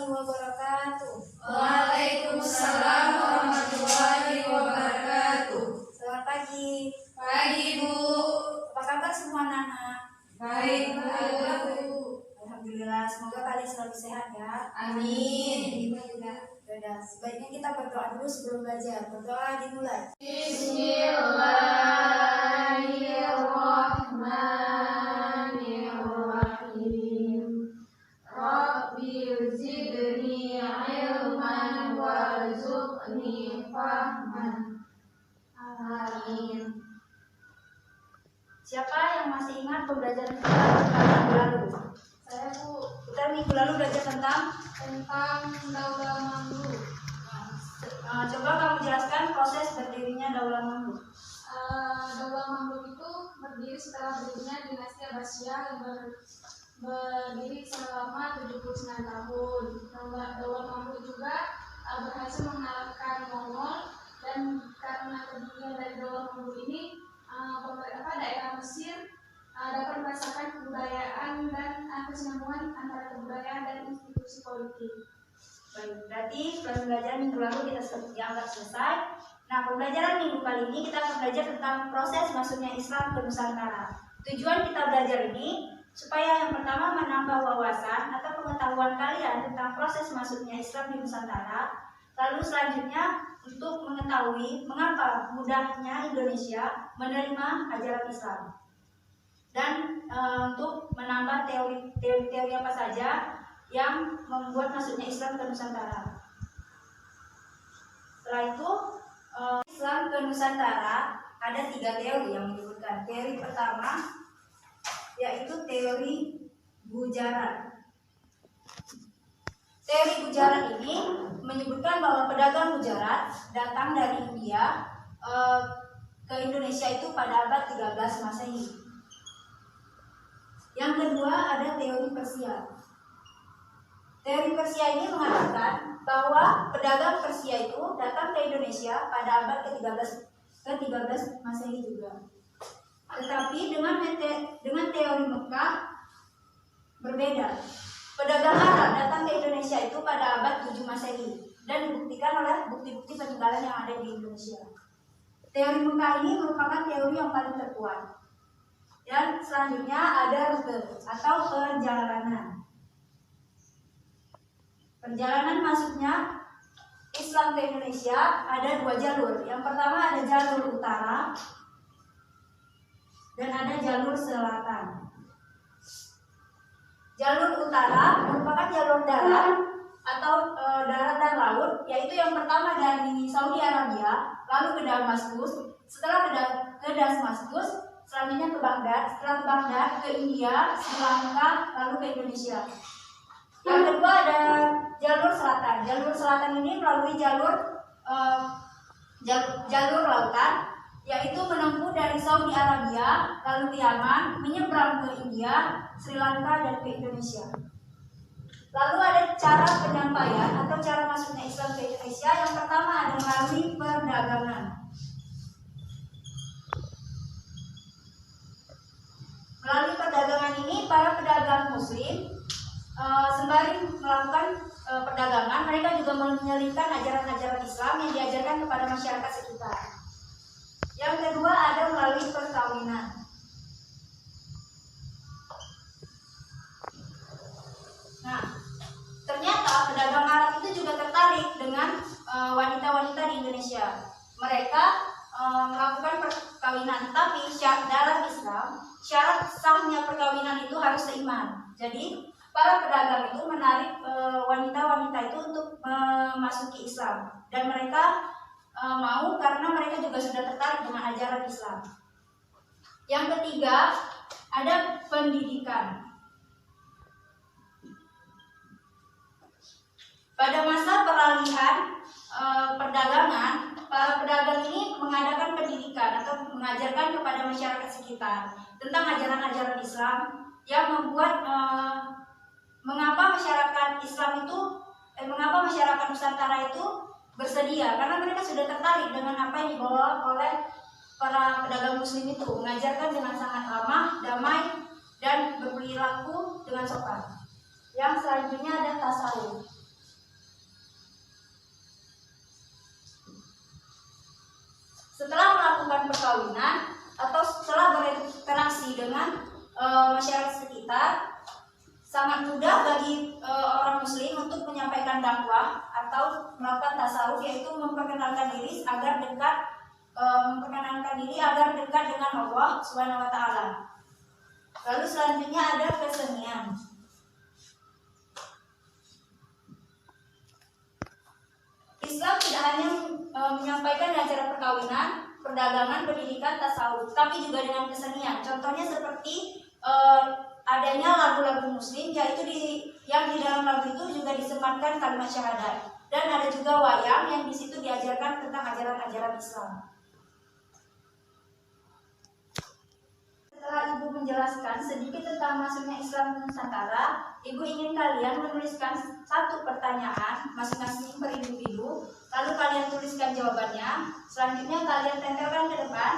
warahmatullahi wabarakatuh. Waalaikumsalam warahmatullahi wabarakatuh. Selamat pagi. Pagi, Bu. Apa kabar semua anak-anak? Baik, Bu. Alhamdulillah, semoga kalian selalu sehat ya. Amin. Yaudah, sebaiknya kita berdoa dulu sebelum belajar. Berdoa dimulai. Bismillahirrahmanirrahim. Rabbil zidni ilman warzuqni fahman. Amin. Siapa yang masih ingat pembelajaran kita minggu lalu? Saya, Bu. Kita minggu lalu belajar tentang Daulah Mamluk. coba kamu jelaskan proses berdirinya Daulah Mamluk. Daulah Mamluk itu berdiri setelah berdirinya dinasti Abbasiyah yang berdiri selama 79 tahun. Daulah Mamluk juga berhasil mengalahkan Mongol, dan karena berdirinya dari Daulah Mamluk ini daerah Mesir dapat merasakan kebudayaan dan kesinambungan antara kebudayaan dan institusi politik. Baik, berarti pembelajaran minggu lalu kita dianggap selesai. Nah, pembelajaran minggu kali ini kita akan belajar tentang proses masuknya Islam ke Nusantara. Tujuan kita belajar ini supaya yang pertama menambah wawasan atau pengetahuan kalian tentang proses masuknya Islam di Nusantara. Lalu selanjutnya untuk mengetahui mengapa mudahnya Indonesia menerima ajaran Islam. Dan untuk menambah teori apa saja yang membuat masuknya Islam ke Nusantara. Setelah itu Islam ke Nusantara ada 3 teori yang menyebutkan. Teori pertama yaitu teori Gujarat. Teori Gujarat ini menyebutkan bahwa pedagang Gujarat datang dari India ke Indonesia itu pada abad 13 Masehi. Yang kedua ada teori Persia. Teori Persia ini mengatakan bahwa pedagang Persia itu datang ke Indonesia pada abad ke-13 Masehi juga. Tetapi dengan teori Mekah berbeda. Pedagang Arab datang ke Indonesia itu pada abad 7 Masehi dan dibuktikan oleh bukti-bukti peninggalan yang ada di Indonesia. Teori Mekah ini merupakan teori yang paling terkuat. Dan selanjutnya ada rute atau perjalanan. Perjalanan masuknya Islam ke Indonesia ada 2 jalur. Yang pertama ada jalur utara dan ada jalur selatan. Jalur utara merupakan jalur darat atau darat dan laut, yaitu yang pertama dari Saudi Arabia, lalu ke Damaskus, setelah ke Damaskus, selanjutnya ke Baghdad, setelah ke Baghdad ke India, Sri Lanka, lalu ke Indonesia. Yang kedua ada jalur selatan. Jalur selatan ini melalui jalur lautan, yaitu menempuh dari Saudi Arabia, lalu ke Yaman, menyeberang ke India, Sri Lanka, dan ke Indonesia. Lalu ada cara penyampaian atau cara masuknya Islam ke Indonesia. Yang pertama ada melalui perdagangan. Melalui perdagangan ini, para pedagang Muslim sembari melakukan perdagangan, mereka juga menyelipkan ajaran-ajaran Islam yang diajarkan kepada masyarakat sekitar. Yang kedua ada melalui perkawinan. Nah, ternyata pedagang Arab itu juga tertarik dengan wanita-wanita di Indonesia. Mereka melakukan perkawinan, tapi dalam Islam syarat sahnya perkawinan itu harus seiman. Jadi para pedagang itu menarik wanita-wanita itu untuk memasuki Islam, dan mereka mau karena mereka juga sudah tertarik dengan ajaran Islam. Yang ketiga ada pendidikan. Pada masa peralihan perdagangan, para pedagang ini mengadakan pendidikan atau mengajarkan kepada masyarakat sekitar tentang ajaran-ajaran Islam yang membuat mengapa masyarakat Nusantara itu bersedia, karena mereka sudah tertarik dengan apa yang dibawa oleh para pedagang Muslim itu, mengajarkan dengan sangat ramah, damai, dan berperilaku dengan sopan. Yang selanjutnya ada tasawuf. dakwah atau melakukan tasawuf, yaitu memperkenalkan diri agar dekat dengan Allah Subhanahu wa taala. Lalu selanjutnya ada kesenian. Islam tidak hanya menyampaikan acara perkawinan, perdagangan, pendidikan, tasawuf, tapi juga dengan kesenian. Contohnya seperti adanya lagu-lagu muslim, yaitu yang di dalam lagu itu juga disematkan kalimat syahadat. Dan ada juga wayang yang di situ diajarkan tentang ajaran-ajaran Islam. Setelah Ibu menjelaskan sedikit tentang masuknya Islam ke Nusantara, Ibu ingin kalian menuliskan satu pertanyaan masing-masing per individu, lalu kalian tuliskan jawabannya. Selanjutnya kalian tempelkan ke depan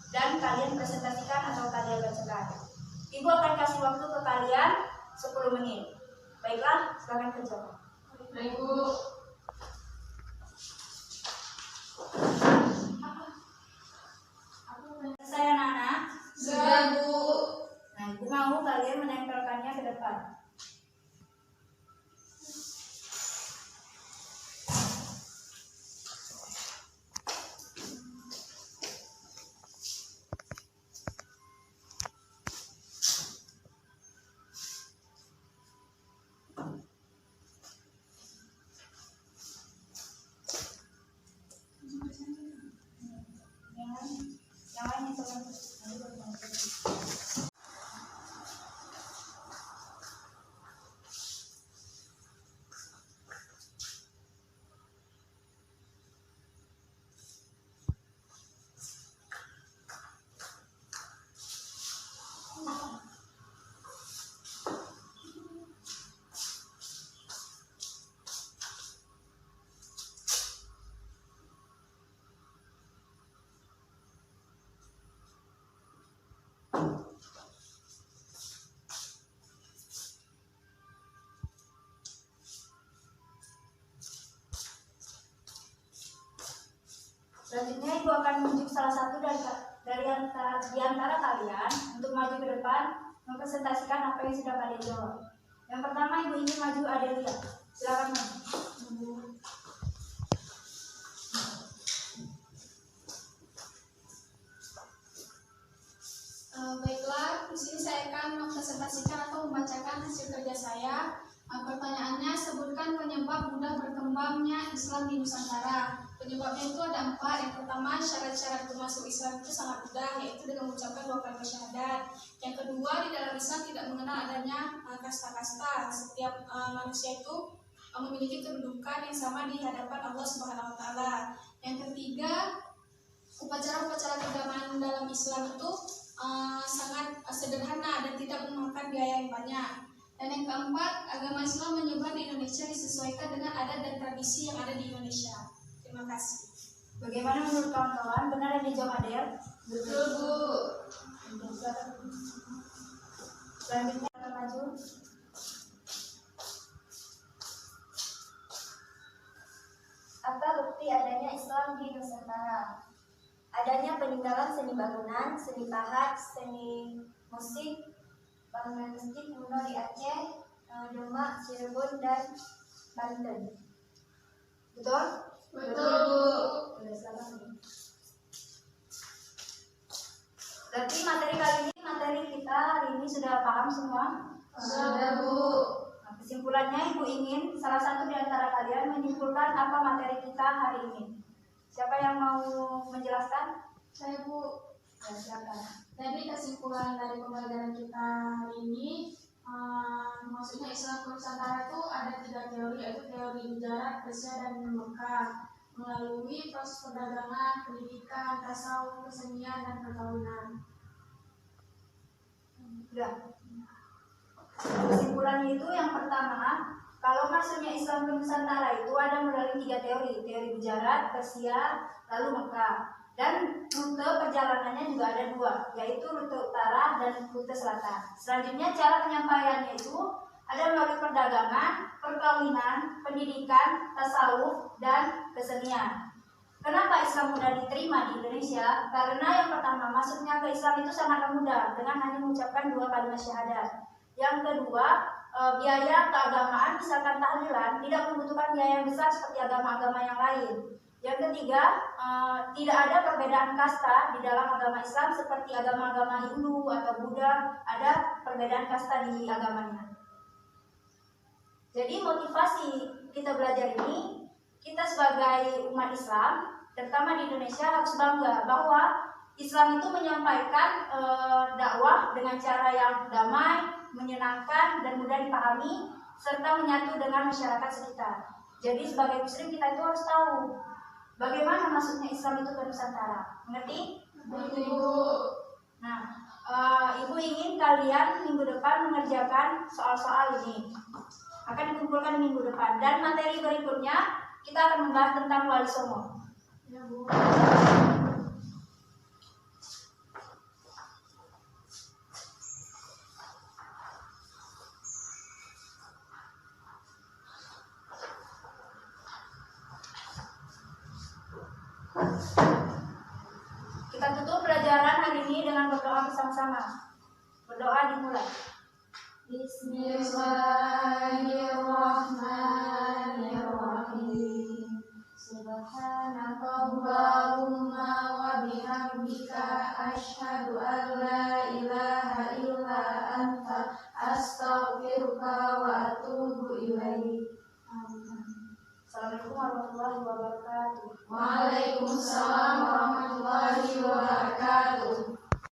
dan kalian presentasikan atau kalian bacakan. Ibu akan kasih waktu ke kalian 10 menit. Baiklah, silakan kerja. Baik, Bu. Selesai anak-anak? Sudah, Bu. Nah, Ibu mau kalian menempelkannya ke depan. Yang lain itu kan. Selanjutnya Ibu akan menunjuk salah satu di antara kalian untuk maju ke depan mempresentasikan apa yang sudah kalian jawab. Yang pertama Ibu ingin maju Adelia. Silakan maju. Baiklah, di sini saya akan mempresentasikan atau membacakan hasil kerja saya. Pertanyaannya, sebutkan penyebab mudah berkembangnya Islam di Nusantara. Penyebabnya itu ada 4. Yang pertama, syarat-syarat masuk Islam itu sangat mudah, yaitu dengan mengucapkan 2 kalimat syahadat. Yang kedua, di dalam Islam tidak mengenal adanya kasta-kasta. Setiap manusia itu memiliki kedudukan yang sama di hadapan Allah Subhanahu wa taala. Yang ketiga, upacara-upacara keagamaan dalam Islam itu sangat sederhana dan tidak memakan biaya yang banyak. Dan yang keempat, agama Islam menyebar di Indonesia disesuaikan dengan adat dan tradisi yang ada di Indonesia. Terima kasih. Bagaimana menurut kawan-kawan? Benar yang dijawab Adel? Betul, Bu. Selanjutnya akan maju. Apa bukti adanya Islam di Nusantara? Adanya peninggalan seni bangunan, seni pahat, seni musik, bangunan masjid kuno di Aceh, Demak, Cirebon, dan Banten. Betul? Betul, Bu. Sudah, silakan. Berarti materi kita hari ini sudah paham semua? Sudah, Bu. Nah, kesimpulannya Ibu ingin salah satu di antara kalian menyimpulkan apa materi kita hari ini. Siapa yang mau menjelaskan? Saya, Bu. Ya, silakan. Jadi kesimpulan dari pembelajaran kita hari ini, maksudnya Islam ke Nusantara itu ada 3 teori, yaitu teori Gujarat, Persia, dan Mekah, melalui proses perdagangan, pendidikan, tasawuf, kesenian, dan perkawinan. Sudah. Kesimpulannya itu yang pertama, kalau masuknya Islam ke Nusantara itu ada melalui 3 teori, teori Gujarat, Persia, lalu Mekah. Dan rute perjalanannya juga ada 2, yaitu rute utara dan rute selatan. Selanjutnya cara penyampaiannya itu ada melalui perdagangan, perkawinan, pendidikan, tasawuf, dan kesenian. Kenapa Islam mudah diterima di Indonesia? Karena yang pertama, masuknya ke Islam itu sangat mudah dengan hanya mengucapkan 2 kalimat syahadat. Yang kedua, biaya keagamaan misalkan tahlilan tidak membutuhkan biaya yang besar seperti agama-agama yang lain. Yang ketiga, tidak ada perbedaan kasta di dalam agama Islam seperti agama-agama Hindu atau Buddha, ada perbedaan kasta di agamanya. Jadi motivasi kita belajar ini, kita sebagai umat Islam, terutama di Indonesia harus bangga bahwa Islam itu menyampaikan dakwah dengan cara yang damai, menyenangkan dan mudah dipahami, serta menyatu dengan masyarakat sekitar. Jadi sebagai muslim kita itu harus tahu bagaimana masuknya Islam itu ke Nusantara. Mengerti? Ibu. Nah, Ibu ingin kalian minggu depan mengerjakan soal-soal ini. Akan dikumpulkan minggu depan. Dan materi berikutnya kita akan membahas tentang Wali Songo. Ya, Bu. Kita tutup pelajaran hari ini dengan berdoa bersama-sama. Berdoa dimulai. Bismillahirrahmanirrahim. Subhanakallahumma wa bihamdika asyhadu an la ilaha illa anta astaghfiruka wa atubu ilaik. Amin. Assalamualaikum warahmatullahi wabarakatuh.